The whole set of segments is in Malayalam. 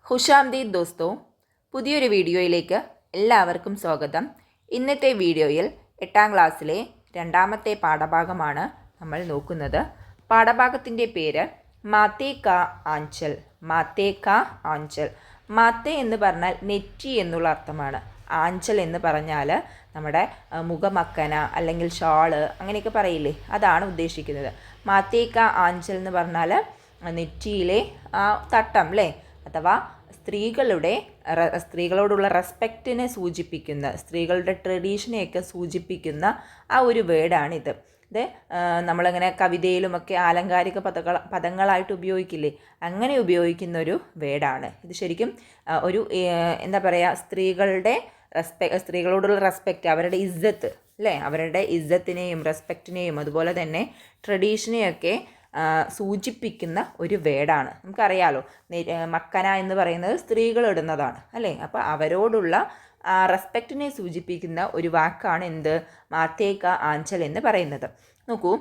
ഖുശാംദീദ് ദോസ്തോ, പുതിയൊരു വീഡിയോയിലേക്ക് എല്ലാവർക്കും സ്വാഗതം. ഇന്നത്തെ വീഡിയോയിൽ 8ാം ക്ലാസ്സിലെ രണ്ടാമത്തെ പാഠഭാഗമാണ് നമ്മൾ നോക്കുന്നത്. പാഠഭാഗത്തിൻ്റെ പേര് മാത്തേ കാ ആഞ്ചൽ. മാത്തേ കാ ആഞ്ചൽ. മാത്തേ എന്ന് പറഞ്ഞാൽ നെറ്റി എന്നുള്ള അർത്ഥമാണ്. ആഞ്ചൽ എന്ന് പറഞ്ഞാൽ നമ്മുടെ മുഖമക്കന അല്ലെങ്കിൽ ഷാള് അങ്ങനെയൊക്കെ പറയില്ലേ, അതാണ് ഉദ്ദേശിക്കുന്നത്. മാത്തേ കാ ആഞ്ചൽ എന്ന് പറഞ്ഞാൽ നെറ്റിയിലെ ആ തട്ടം അല്ലേ, അഥവാ സ്ത്രീകളോടുള്ള റെസ്പെക്റ്റിനെ സൂചിപ്പിക്കുന്ന, സ്ത്രീകളുടെ ട്രഡീഷനെയൊക്കെ സൂചിപ്പിക്കുന്ന ആ ഒരു വേർഡാണിത്. ഇത് നമ്മളിങ്ങനെ കവിതയിലുമൊക്കെ ആലങ്കാരിക പദങ്ങളായിട്ട് ഉപയോഗിക്കില്ലേ, അങ്ങനെ ഉപയോഗിക്കുന്ന ഒരു വേർഡാണ് ഇത്. ശരിക്കും ഒരു എന്താ പറയുക, സ്ത്രീകളോടുള്ള റെസ്പെക്റ്റ്, അവരുടെ ഇസ്സത്ത് അല്ലേ, അവരുടെ ഇസ്സത്തിനെയും റെസ്പെക്റ്റിനെയും അതുപോലെ തന്നെ ട്രഡീഷനെയൊക്കെ സൂചിപ്പിക്കുന്ന ഒരു വേർഡാണ്. നമുക്കറിയാലോ, മക്കന എന്ന് പറയുന്നത് സ്ത്രീകൾ ഇടുന്നതാണ് അല്ലേ. അപ്പോൾ അവരോടുള്ള റെസ്പെക്റ്റിനെ സൂചിപ്പിക്കുന്ന ഒരു വാക്കാണ് എന്ത്, മാത്തേ കാ ആഞ്ചൽ എന്ന് പറയുന്നത്. നോക്കൂ,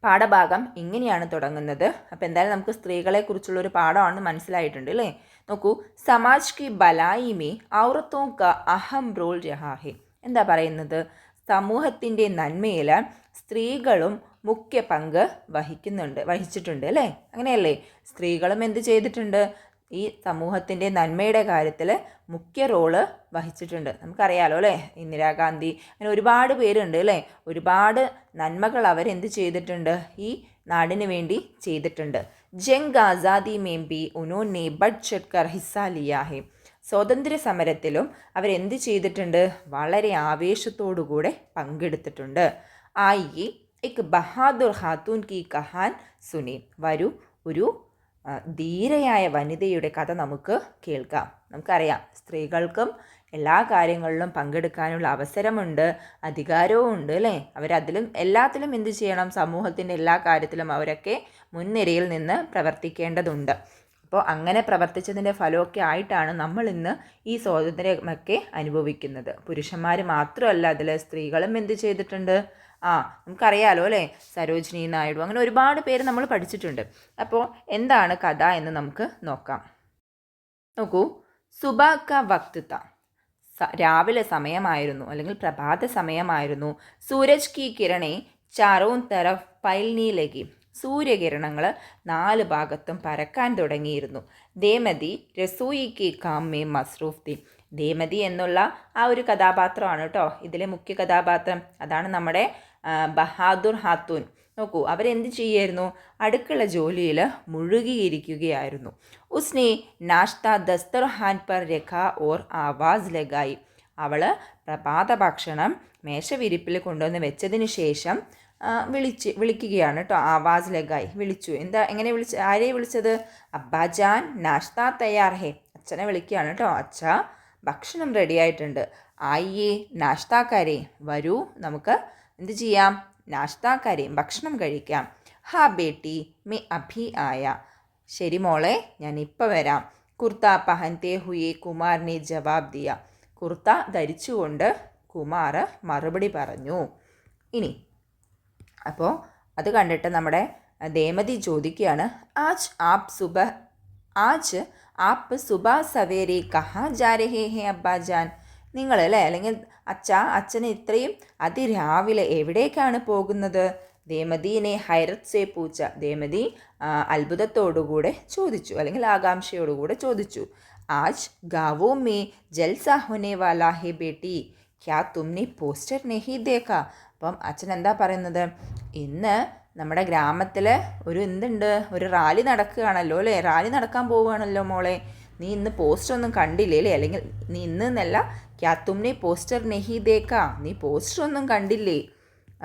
പാഠഭാഗം ഇങ്ങനെയാണ് തുടങ്ങുന്നത്. അപ്പോൾ എന്തായാലും നമുക്ക് സ്ത്രീകളെക്കുറിച്ചുള്ളൊരു പാഠമാണെന്ന് മനസ്സിലായിട്ടുണ്ട് അല്ലേ. നോക്കൂ, സമാജ് കി ബലായി മേ ഔറത്തോ കാ അഹം റോൾ രഹാ ഹെ. എന്താ പറയുന്നത്, സമൂഹത്തിൻ്റെ നന്മയിൽ സ്ത്രീകളും മുഖ്യ പങ്ക് വഹിച്ചിട്ടുണ്ട് അല്ലേ. അങ്ങനെയല്ലേ, സ്ത്രീകളും എന്ത് ചെയ്തിട്ടുണ്ട്, ഈ സമൂഹത്തിൻ്റെ നന്മയുടെ കാര്യത്തിൽ മുഖ്യ റോള് വഹിച്ചിട്ടുണ്ട്. നമുക്കറിയാലോ അല്ലേ, ഇന്ദിരാഗാന്ധി, അങ്ങനെ ഒരുപാട് പേരുണ്ട് അല്ലേ. ഒരുപാട് നന്മകൾ അവരെന്ത് ചെയ്തിട്ടുണ്ട്, ഈ നാടിന് വേണ്ടി ചെയ്തിട്ടുണ്ട്. ജംഗ് ആസാദി മേം ബി ഉനോനെ ബഡ് ചഡ്കർ ഹിസ്സ ലിയാ ഹെ. സ്വാതന്ത്ര്യ സമരത്തിലും അവരെന്ത് ചെയ്തിട്ടുണ്ട്, വളരെ ആവേശത്തോടുകൂടെ പങ്കെടുത്തിട്ടുണ്ട്. ആയി എക് ബഹാദുർ ഖാത്തൂൻ കി കഹാൻ സുനി. വരൂ, ഒരു ധീരയായ വനിതയുടെ കഥ നമുക്ക് കേൾക്കാം. നമുക്കറിയാം, സ്ത്രീകൾക്കും എല്ലാ കാര്യങ്ങളിലും പങ്കെടുക്കാനുള്ള അവസരമുണ്ട്, അധികാരവും ഉണ്ട് അല്ലേ. അവരതിലും എല്ലാത്തിലും എന്ത് ചെയ്യണം, സമൂഹത്തിൻ്റെ എല്ലാ കാര്യത്തിലും അവരൊക്കെ മുൻനിരയിൽ നിന്ന് പ്രവർത്തിക്കേണ്ടതുണ്ട്. അപ്പോൾ അങ്ങനെ പ്രവർത്തിച്ചതിൻ്റെ ഫലമൊക്കെ ആയിട്ടാണ് നമ്മൾ ഇന്ന് ഈ സ്വാതന്ത്ര്യമൊക്കെ അനുഭവിക്കുന്നത്. പുരുഷന്മാർ മാത്രമല്ല, അതിൽ സ്ത്രീകളും എന്ത് ചെയ്തിട്ടുണ്ട്, നമുക്കറിയാലോ അല്ലേ, സരോജിനി നായിഡു, അങ്ങനെ ഒരുപാട് പേര് നമ്മൾ പഠിച്ചിട്ടുണ്ട്. അപ്പോൾ എന്താണ് കഥ എന്ന് നമുക്ക് നോക്കാം. നോക്കൂ, സുബാ കാ വക്ത് താ. രാവിലെ സമയമായിരുന്നു അല്ലെങ്കിൽ പ്രഭാത സമയമായിരുന്നു. സൂരജ് കി കിരണേ ചാരോ തരഫ് ഫൈൽനി ലഗി. സൂര്യകിരണങ്ങൾ 4 ഭാഗത്തും പരക്കാൻ തുടങ്ങിയിരുന്നു. ദേമതി രസോയി കി കാം മേ മസ്റൂഫ് തി. ദേമതി എന്നുള്ള ആ ഒരു കഥാപാത്രമാണ് കേട്ടോ ഇതിലെ മുഖ്യ കഥാപാത്രം. അതാണ് നമ്മുടെ ബഹാദുർ ഖാത്തൂൻ. നോക്കൂ, അവരെന്ത് ചെയ്യായിരുന്നു, അടുക്കള ജോലിയിൽ മുഴുകിയിരിക്കുകയായിരുന്നു. ഉസ്നെ നാഷ്ത ദസ്തർഹാൻ പർ രഖ ഓർ ആവാസ് ലഗായി. അവൾ പ്രഭാത ഭക്ഷണം മേശവിരിപ്പിൽ കൊണ്ടുവന്ന് വെച്ചതിന് ശേഷം വിളിക്കുകയാണ് കേട്ടോ. ആവാസ് ലഗായി, വിളിച്ചു. എങ്ങനെ ആരെയും വിളിച്ചത്, അബ്ബാജാൻ നാഷ്ത തയ്യാർ ഹേ. അച്ഛനെ വിളിക്കുകയാണ് കേട്ടോ. അച്ഛാ, ഭക്ഷണം റെഡി ആയിട്ടുണ്ട്. ആയിയേ നാഷ്താക്കാരെ, വരൂ നമുക്ക് എന്ത് ചെയ്യാം, നാഷ്താക്കാരെ ഭക്ഷണം കഴിക്കാം. ഹാ ബേട്ടി മേ അഭി ആയ. ശരി മോളെ, ഞാൻ ഇപ്പോൾ വരാം. കുർത്ത പഹൻതേ ഹുയെ കുമാറിനെ ജവാബ് ദിയ. കുർത്ത ധരിച്ചുകൊണ്ട് കുമാർ മറുപടി പറഞ്ഞു. ഇനി അപ്പോൾ അത് കണ്ടിട്ട് നമ്മുടെ ദേമതി ചോദിക്കുകയാണ്, ആജ് ആപ്പ് സുബാ സവേരെ കഹാ ജാ രഹേ ഹേ അബ്ബാജാൻ. നിങ്ങളല്ലേ, അല്ലെങ്കിൽ അച്ഛന് ഇത്രയും അതിരാവിലെ എവിടേക്കാണ് പോകുന്നത്? ദേമതിനെ ഹൈറത്ത് സേ പൂച്ച. ദേമതി അത്ഭുതത്തോടുകൂടെ ചോദിച്ചു, അല്ലെങ്കിൽ ആകാംക്ഷയോടുകൂടെ ചോദിച്ചു. ആജ് ഗാവോ മേ ജൽസാ ഹോനെ വാലാ ഹേ ബേട്ടി, ക്യാ തുമ്നെ പോസ്റ്റർ നെഹി ദേഖ. അപ്പം അച്ഛൻ എന്താ പറയുന്നത്, ഇന്ന് നമ്മുടെ ഗ്രാമത്തിൽ ഒരു റാലി നടക്കുകയാണല്ലോ അല്ലേ, റാലി നടക്കാൻ പോവുകയാണല്ലോ മോളെ, നീ ഇന്ന് പോസ്റ്റർ ഒന്നും കണ്ടില്ലേ അല്ലേ, അല്ലെങ്കിൽ നീ ഇന്ന് എന്നല്ല, ക്യാ തുമ്നെ പോസ്റ്റർ നെഹി ദേക്ക, നീ പോസ്റ്റർ ഒന്നും കണ്ടില്ലേ.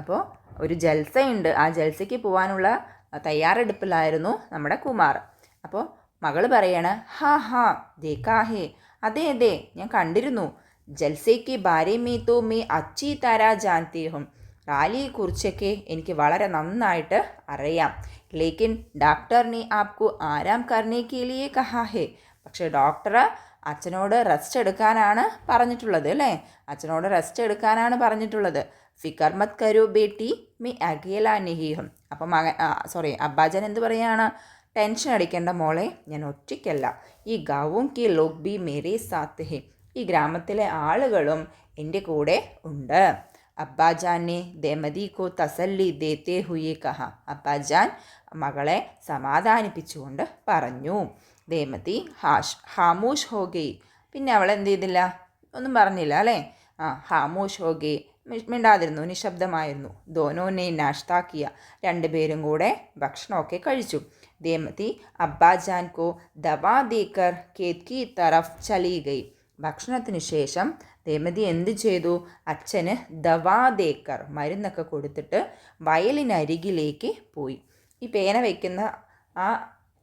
അപ്പോൾ ഒരു ജൽസയുണ്ട്, ആ ജൽസയ്ക്ക് പോകാനുള്ള തയ്യാറെടുപ്പിലായിരുന്നു നമ്മുടെ കുമാർ. അപ്പോൾ മകൾ പറയാണ്, ഹാ ദേക്കാ ഹേ, അതെ ഞാൻ കണ്ടിരുന്നു. ജൽസയ്ക്ക് ബാരെ മേ തോ മേ അച്ചി താരാ ജാൻതി ഹും. റാലിയെക്കുറിച്ചൊക്കെ എനിക്ക് വളരെ നന്നായിട്ട് അറിയാം. ലേക്കിൻ ഡോക്ടറിനെ ആപ്കു ആരാം കർണേ കെ ലിയേ കഹാ ഹേ. പക്ഷേ ഡോക്ടർ അച്ഛനോട് റെസ്റ്റ് എടുക്കാനാണ് പറഞ്ഞിട്ടുള്ളത് അല്ലേ, അച്ഛനോട് റെസ്റ്റ് എടുക്കാനാണ് പറഞ്ഞിട്ടുള്ളത്. ഫിക്കർ മത് കരോ ബേട്ടി മേ അകേല നെഹി ഹും. അപ്പം അബ്ബാജൻ എന്ത് പറയുകയാണ്, ടെൻഷൻ അടിക്കേണ്ട മോളെ, ഞാൻ ഒറ്റയ്ക്കല്ല. ഈ ഗാവും കി ലോക് ബി മേരെ സാത്ത് ഹെ. ഈ ഗ്രാമത്തിലെ ആളുകളും എൻ്റെ കൂടെ ഉണ്ട്. അബ്ബാജാൻ ने ദേമതി को തസല്ലി ദേത്തെ ഹുയെ കഹ. അബ്ബാജാൻ മകളെ സമാധാനിപ്പിച്ചുകൊണ്ട് പറഞ്ഞു. ദേമതി ഹാമൂഷ് ഹോ ഗയി. പിന്നെ അവൾ എന്ത് ചെയ്തില്ല, ഒന്നും പറഞ്ഞില്ല അല്ലേ. ഹാമൂഷ് ഹോ ഗയി, മിണ്ടാതിരുന്നു, നിശബ്ദമായിരുന്നു. ദോനോനെ നാഷ്താക്കിയ, രണ്ടുപേരും കൂടെ ഭക്ഷണമൊക്കെ കഴിച്ചു. ദേമതി അബ്ബാജാൻ കോ ദവാ ദേക്കർ ഖേത് കി തറഫ് ചലി ഗയി. ഭക്ഷണത്തിന് ശേഷം ദേമതി എന്ത് ചെയ്തു? അച്ഛന് ദവാ ദേക്കർ, മരുന്നൊക്കെ കൊടുത്തിട്ട് വയലിനരികിലേക്ക് പോയി. ഈ പേന വയ്ക്കുന്ന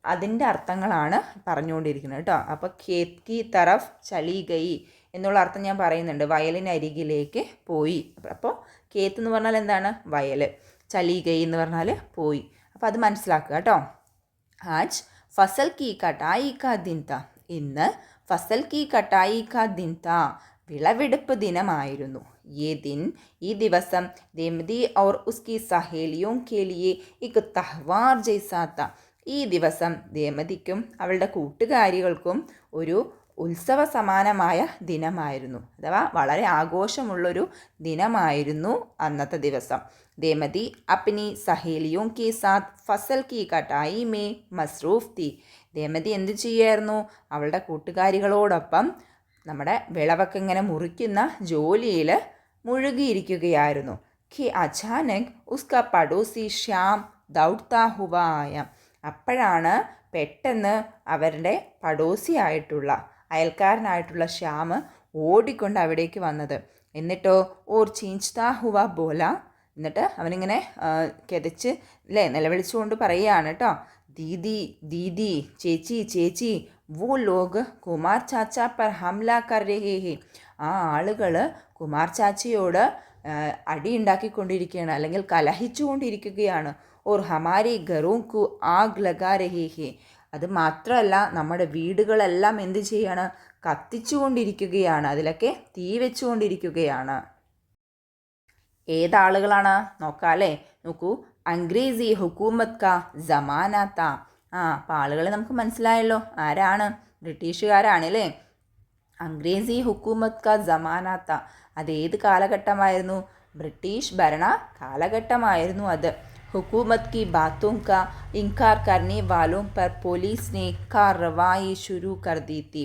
അതിൻ്റെ അർത്ഥങ്ങളാണ് പറഞ്ഞുകൊണ്ടിരിക്കുന്നത് കേട്ടോ. അപ്പോൾ ഖേത് കി തറഫ് ചലി ഗയി എന്നുള്ള അർത്ഥം ഞാൻ പറയുന്നുണ്ട്. വയലിനരികിലേക്ക് പോയി. അപ്പോൾ ഖേത്ത് എന്ന് പറഞ്ഞാൽ എന്താണ്? വയൽ. ചലി ഗയി എന്ന് പറഞ്ഞാൽ പോയി. അപ്പോൾ അത് മനസ്സിലാക്കുക കേട്ടോ. ആജ് ഫസൽ കി കട്ടായി കാ ദിൻ താ. ഇന്ന് ഫസൽ കി കട്ടായി കാ ദിൻ താ, വിളവെടുപ്പ് ദിനമായിരുന്നു. ഈ ദിവസം ദേമതി ഔർ ഉസ്കി സഹേലിയോं के लिए एक त्योहार जैसा था. ഈ ദിവസം ദേമതിക്കും അവളുടെ കൂട്ടുകാരികൾക്കും ഒരു ഉത്സവ സമാനമായ ദിനമായിരുന്നു. അഥവാ വളരെ ആഘോഷമുള്ളൊരു ദിനമായിരുന്നു അന്നത്തെ ദിവസം. ദേമതി അപ്നി സഹേലിയോं के साथ ഫസൽ की കട്ടായി മേ മസ്റൂഫ് തി. ദേമതി എന്ത് ചെയ്യായിരുന്നു? അവളുടെ കൂട്ടുകാരികളോടൊപ്പം നമ്മുടെ വിളവൊക്കെ ഇങ്ങനെ മുറിക്കുന്ന ജോലിയിൽ മുഴുകിയിരിക്കുകയായിരുന്നു. ഖി അചാനക് ഉസ്ക പഡോസി ശ്യാം ദൗഡ്താ ഹുവാ ആയ. അപ്പോഴാണ് പെട്ടെന്ന് അവരുടെ പഡോസിയായിട്ടുള്ള, അയൽക്കാരനായിട്ടുള്ള ശ്യാം ഓടിക്കൊണ്ട് അവിടേക്ക് വന്നത്. എന്നിട്ടോ ഓർ ചീഞ്ച്താ ഹുവ ബോല. എന്നിട്ട് അവനിങ്ങനെ കിതച്ച് നിലവിളിച്ചുകൊണ്ട് പറയുകയാണ് കേട്ടോ. ദീദി ദീദി, ചേച്ചി ചേച്ചി, വോ ലോഗ് കുമാർ ചാച്ച പർ ഹംല കർ രഹേ ഹേ. ആ ആളുകൾ കുമാർ ചാച്ചയോട് അടിയുണ്ടാക്കിക്കൊണ്ടിരിക്കുകയാണ്, അല്ലെങ്കിൽ കലഹിച്ചുകൊണ്ടിരിക്കുകയാണ്. ഓർ ഹമാരി ഘറോं കു ആഗ് ലഗാ രഹേ ഹേ. അത് മാത്രമല്ല, നമ്മുടെ വീടുകളെല്ലാം എന്ത് ചെയ്യാണ്? കത്തിച്ചുകൊണ്ടിരിക്കുകയാണ്, അതിലൊക്കെ തീ വെച്ചുകൊണ്ടിരിക്കുകയാണ്. ഏതാളുകളാണ് നോക്കാല്ലേ? നോക്കൂ, അംഗ്രേസി ഹുക്കൂമത്ത് കാ ജമാന താ. അപ്പോൾ ആളുകളെ നമുക്ക് മനസ്സിലായല്ലോ ആരാണ്? ബ്രിട്ടീഷുകാരാണ് അല്ലേ. അംഗ്രേസി ഹുക്കൂമത്ത് കാ ജമാന താ. അതേത് കാലഘട്ടമായിരുന്നു? ബ്രിട്ടീഷ് ഭരണ കാലഘട്ടമായിരുന്നു അത്. हुकूमत की बातों का इनकार करने वालों पर पुलिस ने कार्रवाई शुरू कर दी थी.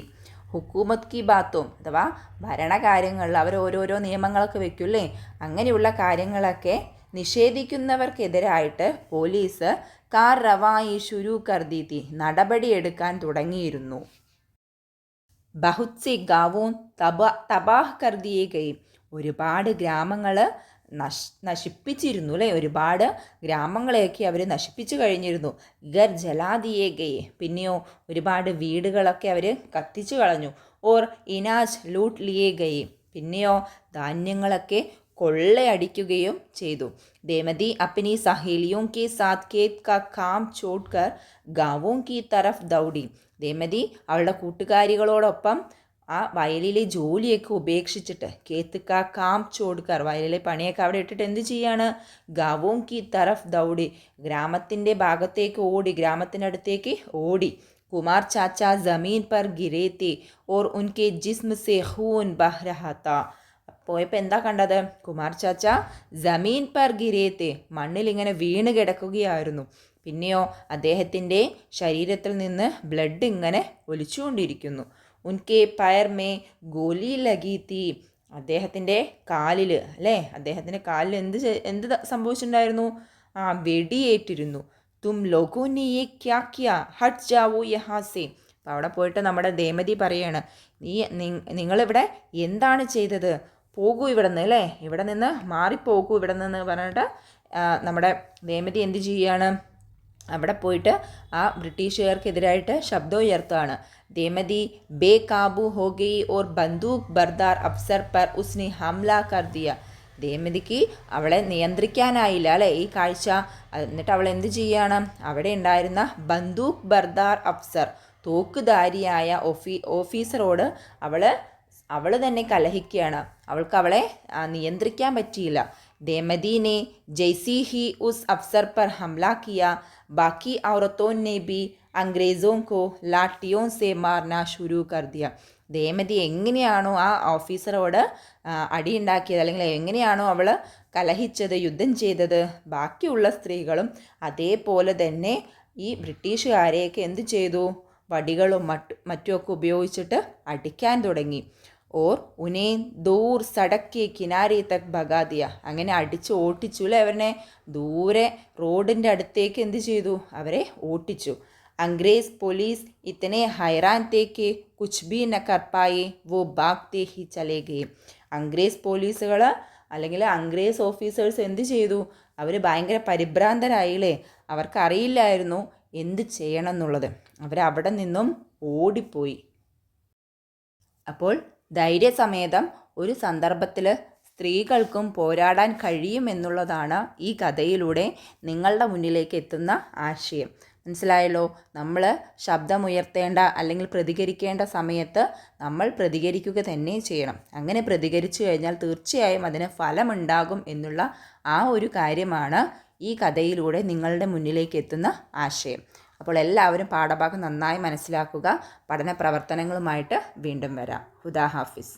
ഹുക്കൂമത്ത് കി ബാത്തും അഥവാ ഭരണകാര്യങ്ങളിൽ അവർ ഓരോരോ നിയമങ്ങളൊക്കെ വെക്കൂല്ലേ, അങ്ങനെയുള്ള കാര്യങ്ങളൊക്കെ നിഷേധിക്കുന്നവർക്കെതിരായിട്ട് പോലീസ് കാർറവായി ശുരു കർ ദി തി, നടപടിയെടുക്കാൻ തുടങ്ങിയിരുന്നു. ബഹുത് സി ഗാവോൻ തബാഹ് കർ ദിയേ ഗയി. ഒരുപാട് ഗ്രാമങ്ങൾ നശിപ്പിച്ചിരുന്നു അല്ലേ. ഒരുപാട് ഗ്രാമങ്ങളെയൊക്കെ അവർ നശിപ്പിച്ചു കഴിഞ്ഞിരുന്നു. ഗർ ജലാദിയേ ഗയെ. പിന്നെയോ ഒരുപാട് വീടുകളൊക്കെ അവർ കത്തിച്ചു കളഞ്ഞു. ഓർ ഇനാജ് ലൂട്ട് ലിയേ ഗയെ. പിന്നെയോ ധാന്യങ്ങളൊക്കെ കൊള്ളയടിക്കുകയും ചെയ്തു. ദേമതി അപ്നി സഹേലിയോं के साथ खेत का काम छोड़कर गांवों की तरफ दौड़ी. ദേമതി അവളുടെ കൂട്ടുകാരികളോടൊപ്പം ആ വയലിലെ ജോലിയൊക്കെ ഉപേക്ഷിച്ചിട്ട്, കേത്തുക്ക കാം ചോടുക്കാർ, വയലിലെ പണിയൊക്കെ അവിടെ ഇട്ടിട്ട് എന്ത് ചെയ്യാണ്? ഗാവോം കി തറഫ് ദൗടി, ഗ്രാമത്തിൻ്റെ ഭാഗത്തേക്ക് ഓടി, ഗ്രാമത്തിനടുത്തേക്ക് ഓടി. കുമാർ ചാച്ച ജമീൻ പർ ഗിരേത്തെ ഓർ ഉൻകെ ജിസ്മ സെ ഖൂൻ ബഹ് രഹാ താ. പോയപ്പോൾ എന്താ കണ്ടത്? കുമാർ ചാച്ച ജമീൻ പർ ഗിരേത്തെ, മണ്ണിൽ ഇങ്ങനെ വീണ് കിടക്കുകയായിരുന്നു. പിന്നെയോ അദ്ദേഹത്തിൻ്റെ ശരീരത്തിൽ നിന്ന് ബ്ലഡ് ഇങ്ങനെ ഒലിച്ചുകൊണ്ടിരിക്കുന്നു. ഉൻകെ പയർ മേ ഗോലി ലഗി തീ. അദ്ദേഹത്തിൻ്റെ കാലിൽ അല്ലേ, അദ്ദേഹത്തിൻ്റെ കാലിൽ എന്ത് സംഭവിച്ചിട്ടുണ്ടായിരുന്നു? വെടിയേറ്റിരുന്നു. തും ലോഗോനെ യേ ക്യാ ക്യാ, ഹട്ട് ജാവോ യഹാ സേ. അപ്പോൾ അവിടെ പോയിട്ട് നമ്മുടെ ദേമതി പറയാണ്, നിങ്ങളിവിടെ എന്താണ് ചെയ്തത്? പോകൂ ഇവിടെ നിന്ന് അല്ലേ, ഇവിടെ നിന്ന് മാറിപ്പോകൂ ഇവിടെ നിന്ന് പറഞ്ഞിട്ട് നമ്മുടെ ദേമതി എന്ത് ചെയ്യുകയാണ്? അവിടെ പോയിട്ട് ആ ബ്രിട്ടീഷുകാർക്കെതിരായിട്ട് ശബ്ദം ഉയർത്തുകയാണ്. ദേമതി ബേകാബു ഹോ ഗയി ഓർ ബന്ദൂഖ് ബർദാർ അഫ്സർ പർ ഉസ്നെ ഹംല കർ ദിയ. ദേമതിക്ക് അവളെ നിയന്ത്രിക്കാനായില്ല അല്ലേ ഈ കാഴ്ച. എന്നിട്ട് അവൾ എന്ത് ചെയ്യുകയാണ്? അവിടെ ഉണ്ടായിരുന്ന ബന്ദൂഖ് ബർദാർ അഫ്സർ, തോക്കുധാരിയായ ഓഫീസറോട് അവൾ തന്നെ കലഹിക്കുകയാണ്. അവൾക്ക് അവളെ നിയന്ത്രിക്കാൻ പറ്റിയില്ല. देमदी ने जैसी ही उस अफसर पर हमला किया, बाकी औरतों ने भी अंग्रेज़ों को लाठियों से मारना शुरू कर दिया. ദേമതി എങ്ങനെയാണോ ആ ഓഫീസറോട് അടിയുണ്ടാക്കിയത്, അല്ലെങ്കിൽ എങ്ങനെയാണോ അവൾ കലഹിച്ചത്, യുദ്ധം ചെയ്തത്, ബാക്കിയുള്ള സ്ത്രീകളും അതേപോലെ തന്നെ ഈ ബ്രിട്ടീഷുകാരെയൊക്കെ എന്ത് ചെയ്തു, വടികളും മറ്റുമൊക്കെ ഉപയോഗിച്ചിട്ട് അടിക്കാൻ തുടങ്ങി. ഓർ ഉനേ ദൂർ സടക്ക് കിനാരെ തക് ഭഗാ ദിയ. അങ്ങനെ അടിച്ച് ഓട്ടിച്ചു അല്ലേ അവരെ, ദൂരെ റോഡിൻ്റെ അടുത്തേക്ക് എന്ത് ചെയ്തു, അവരെ ഓട്ടിച്ചു. अंग्रेज़ पुलिस इतने हैरान थे कि कुछ भी न कर पाए, वो भागते ही चले गए. അംഗ്രേസ് പോലീസുകൾ അല്ലെങ്കിൽ അംഗ്രേസ് ഓഫീസേഴ്സ് എന്ത് ചെയ്തു, അവർ ഭയങ്കര പരിഭ്രാന്തരായില്ലേ, അവർക്കറിയില്ലായിരുന്നു എന്ത് ചെയ്യണം എന്നുള്ളത്. അവരവിടെ നിന്നും ഓടിപ്പോയി. അപ്പോൾ ധൈര്യസമേതം ഒരു സന്ദർഭത്തിൽ സ്ത്രീകൾക്കും പോരാടാൻ കഴിയുമെന്നുള്ളതാണ് ഈ കഥയിലൂടെ നിങ്ങളുടെ മുന്നിലേക്ക് എത്തുന്ന ആശയം. മനസ്സിലായല്ലോ? നമ്മൾ ശബ്ദമുയർത്തേണ്ട അല്ലെങ്കിൽ പ്രതികരിക്കേണ്ട സമയത്ത് നമ്മൾ പ്രതികരിക്കുക തന്നെ ചെയ്യണം. അങ്ങനെ പ്രതികരിച്ചു കഴിഞ്ഞാൽ തീർച്ചയായും അതിന് ഫലമുണ്ടാകും എന്നുള്ള ആ ഒരു കാര്യമാണ് ഈ കഥയിലൂടെ നിങ്ങളുടെ മുന്നിലേക്ക് എത്തുന്ന ആശയം. അപ്പോൾ എല്ലാവരും പാഠഭാഗം നന്നായി മനസ്സിലാക്കുക. പഠന പ്രവർത്തനങ്ങളുമായിട്ട് വീണ്ടും വരാം. ഹുദാ ഹാഫിസ്.